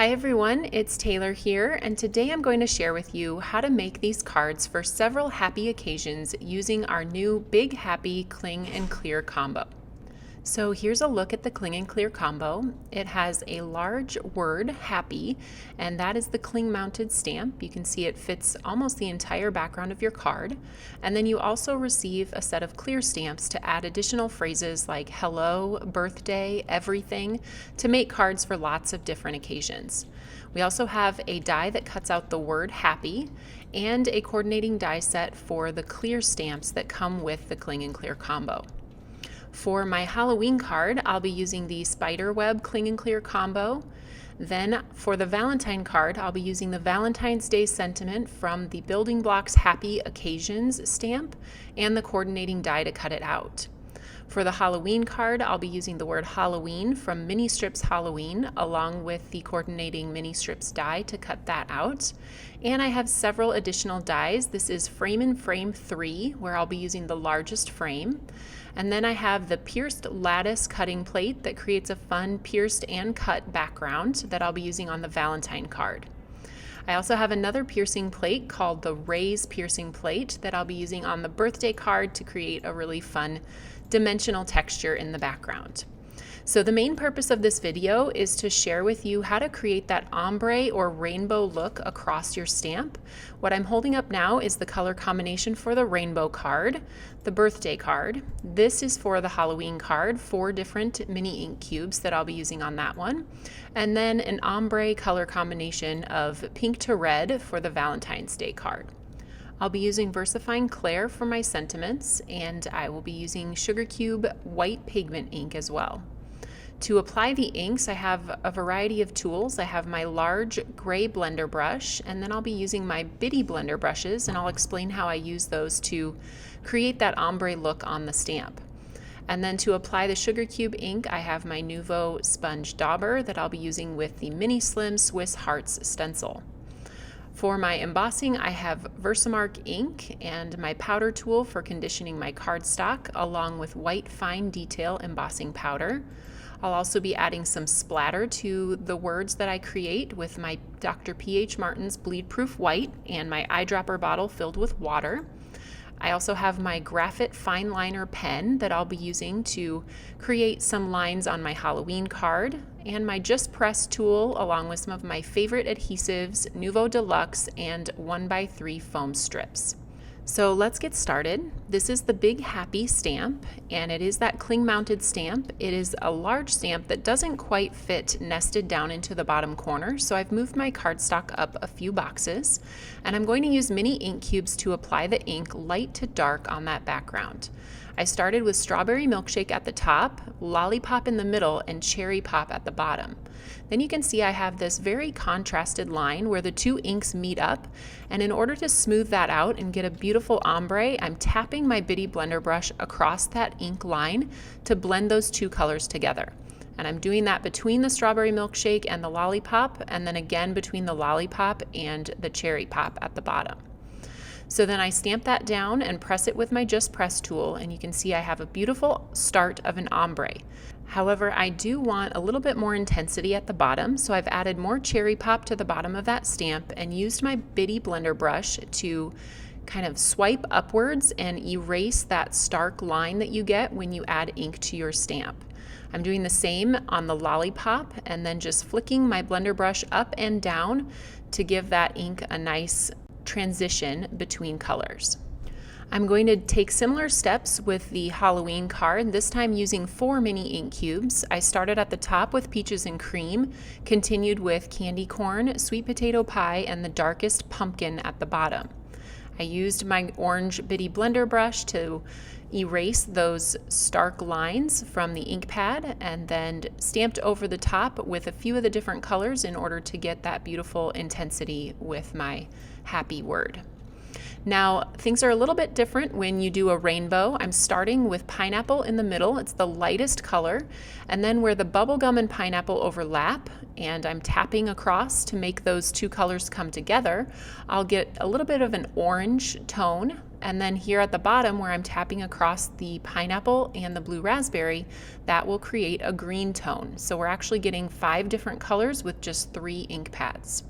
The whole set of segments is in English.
Hi everyone, it's Taylor here, and today I'm going to share with you how to make these cards for several happy occasions using our new Big Happy Cling and Clear combo. So here's a look at the Cling and Clear combo. It has a large word, happy, and that is the cling mounted stamp. You can see it fits almost the entire background of your card. And then you also receive a set of clear stamps to add additional phrases like hello, birthday, everything, to make cards for lots of different occasions. We also have a die that cuts out the word happy and a coordinating die set for the clear stamps that come with the Cling and Clear combo. For my Halloween card, I'll be using the Spiderweb Cling and Clear combo. Then for the Valentine card, I'll be using the Valentine's Day sentiment from the Building Blocks Happy Occasions stamp and the coordinating die to cut it out. For the Halloween card, I'll be using the word Halloween from Mini Strips Halloween along with the coordinating Mini Strips die to cut that out. And I have several additional dies. This is Frame and Frame 3, where I'll be using the largest frame. And then I have the pierced lattice cutting plate that creates a fun pierced and cut background that I'll be using on the Valentine card. I also have another piercing plate called the Raise piercing plate that I'll be using on the birthday card to create a really fun dimensional texture in the background. So the main purpose of this video is to share with you how to create that ombre or rainbow look across your stamp. What I'm holding up now is the color combination for the rainbow card, the birthday card. This is for the Halloween card, 4 different mini ink cubes that I'll be using on that one. And then an ombre color combination of pink to red for the Valentine's Day card. I'll be using VersaFine Clair for my sentiments, and I will be using Sugar Cube white pigment ink as well. To apply the inks, I have a variety of tools. I have my large gray blender brush, and then I'll be using my bitty blender brushes, and I'll explain how I use those to create that ombre look on the stamp. And then to apply the Sugar Cube ink, I have my Nuvo sponge dauber that I'll be using with the Mini Slim Swiss Hearts stencil. For my embossing, I have Versamark ink and my powder tool for conditioning my cardstock, along with white fine detail embossing powder. I'll also be adding some splatter to the words that I create with my Dr. P.H. Martin's Bleed Proof White and my eyedropper bottle filled with water. I also have my Graphite Fine Liner pen that I'll be using to create some lines on my Halloween card, and my Just Press tool along with some of my favorite adhesives, Nuvo Deluxe and 1x3 foam strips. So let's get started. This is the Big Happy stamp, and it is that cling mounted stamp. It is a large stamp that doesn't quite fit nested down into the bottom corner, so I've moved my cardstock up a few boxes, and I'm going to use mini ink cubes to apply the ink light to dark on that background. I started with Strawberry Milkshake at the top, Lollipop in the middle, and Cherry Pop at the bottom. Then you can see I have this very contrasted line where the two inks meet up, and in order to smooth that out and get a beautiful ombre, I'm tapping my bitty blender brush across that ink line to blend those two colors together. And I'm doing that between the Strawberry Milkshake and the Lollipop, and then again between the Lollipop and the Cherry Pop at the bottom. So then I stamp that down and press it with my Just Press tool, and you can see I have a beautiful start of an ombre. However, I do want a little bit more intensity at the bottom, so I've added more Cherry Pop to the bottom of that stamp and used my bitty blender brush to kind of swipe upwards and erase that stark line that you get when you add ink to your stamp. I'm doing the same on the Lollipop and then just flicking my blender brush up and down to give that ink a nice transition between colors. I'm going to take similar steps with the Halloween card, this time using 4 mini ink cubes. I started at the top with Peaches and Cream, continued with Candy Corn, Sweet Potato Pie, and the darkest pumpkin at the bottom. I used my orange bitty blender brush to erase those stark lines from the ink pad and then stamped over the top with a few of the different colors in order to get that beautiful intensity with my happy word. Now, things are a little bit different when you do a rainbow. I'm starting with pineapple in the middle. It's the lightest color. And then where the bubblegum and pineapple overlap, and I'm tapping across to make those two colors come together, I'll get a little bit of an orange tone And then here at the bottom where I'm tapping across the pineapple and the blue raspberry, that will create a green tone. So we're actually getting 5 different colors with just 3 ink pads.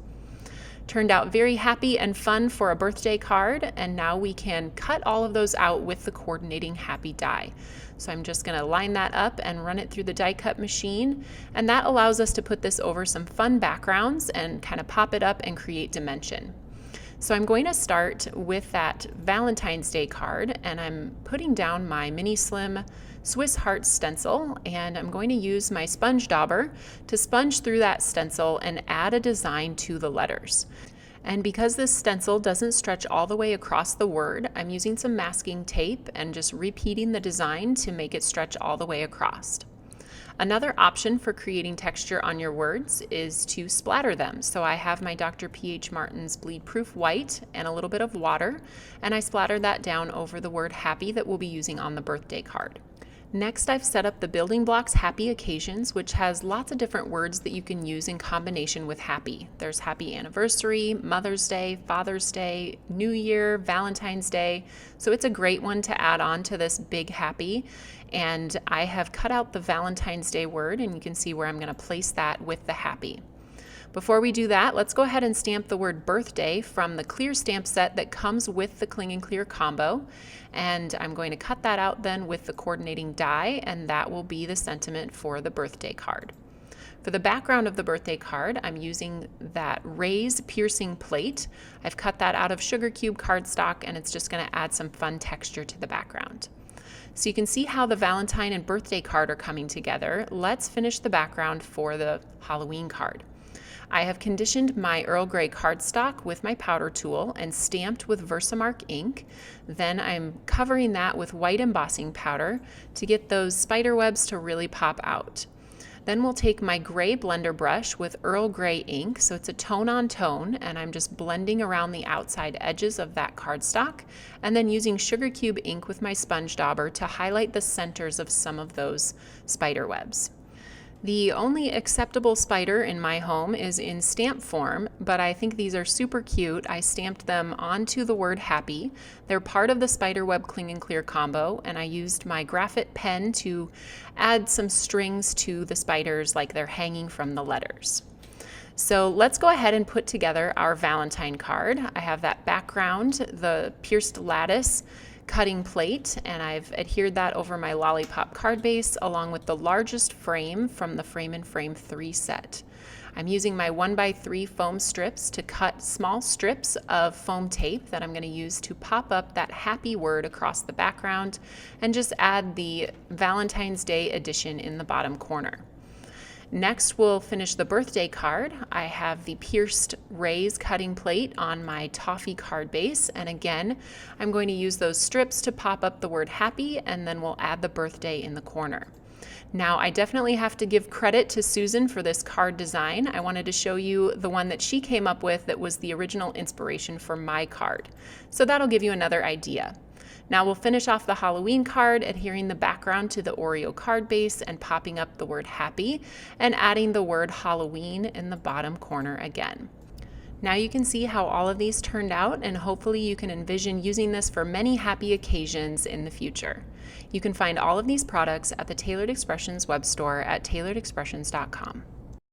Turned out very happy and fun for a birthday card, and now we can cut all of those out with the coordinating happy die. So I'm just going to line that up and run it through the die cut machine, and that allows us to put this over some fun backgrounds and kind of pop it up and create dimension. So I'm going to start with that Valentine's Day card, and I'm putting down my mini slim Swiss Heart stencil, and I'm going to use my sponge dauber to sponge through that stencil and add a design to the letters. And because this stencil doesn't stretch all the way across the word, I'm using some masking tape and just repeating the design to make it stretch all the way across. Another option for creating texture on your words is to splatter them. So I have my Dr. P.H. Martin's Bleed Proof White and a little bit of water, and I splattered that down over the word happy that we'll be using on the birthday card. Next, I've set up the building blocks Happy Occasions, which has lots of different words that you can use in combination with happy. There's happy anniversary, Mother's Day, Father's Day, New Year, Valentine's Day. So it's a great one to add on to this big happy. And I have cut out the Valentine's Day word, and you can see where I'm going to place that with the happy. Before we do that, let's go ahead and stamp the word birthday from the clear stamp set that comes with the Cling and Clear combo. And I'm going to cut that out then with the coordinating die, and that will be the sentiment for the birthday card. For the background of the birthday card, I'm using that Raise Piercing Plate. I've cut that out of sugar cube cardstock, and it's just going to add some fun texture to the background. So you can see how the Valentine and birthday card are coming together. Let's finish the background for the Halloween card. I have conditioned my Earl Grey cardstock with my powder tool and stamped with Versamark ink. Then I'm covering that with white embossing powder to get those spider webs to really pop out. Then we'll take my gray blender brush with Earl Grey ink, so it's a tone on tone, and I'm just blending around the outside edges of that cardstock, and then using sugar cube ink with my sponge dauber to highlight the centers of some of those spider webs. The only acceptable spider in my home is in stamp form, but I think these are super cute. I stamped them onto the word happy. They're part of the Spiderweb Cling and Clear combo, and I used my graphite pen to add some strings to the spiders like they're hanging from the letters. So let's go ahead and put together our Valentine card. I have that background, the pierced lattice cutting plate, and I've adhered that over my Lollipop card base along with the largest frame from the Frame and Frame 3 set. I'm using my 1x3 foam strips to cut small strips of foam tape that I'm going to use to pop up that happy word across the background and just add the Valentine's Day edition in the bottom corner. Next, we'll finish the birthday card. I have the pierced raise cutting plate on my toffee card base, and again, I'm going to use those strips to pop up the word happy, and then we'll add the birthday in the corner. Now, I definitely have to give credit to Susan for this card design. I wanted to show you the one that she came up with that was the original inspiration for my card. So that'll give you another idea. Now we'll finish off the Halloween card, adhering the background to the Oreo card base and popping up the word happy and adding the word Halloween in the bottom corner again. Now you can see how all of these turned out, and hopefully you can envision using this for many happy occasions in the future. You can find all of these products at the Tailored Expressions web store at tailoredexpressions.com.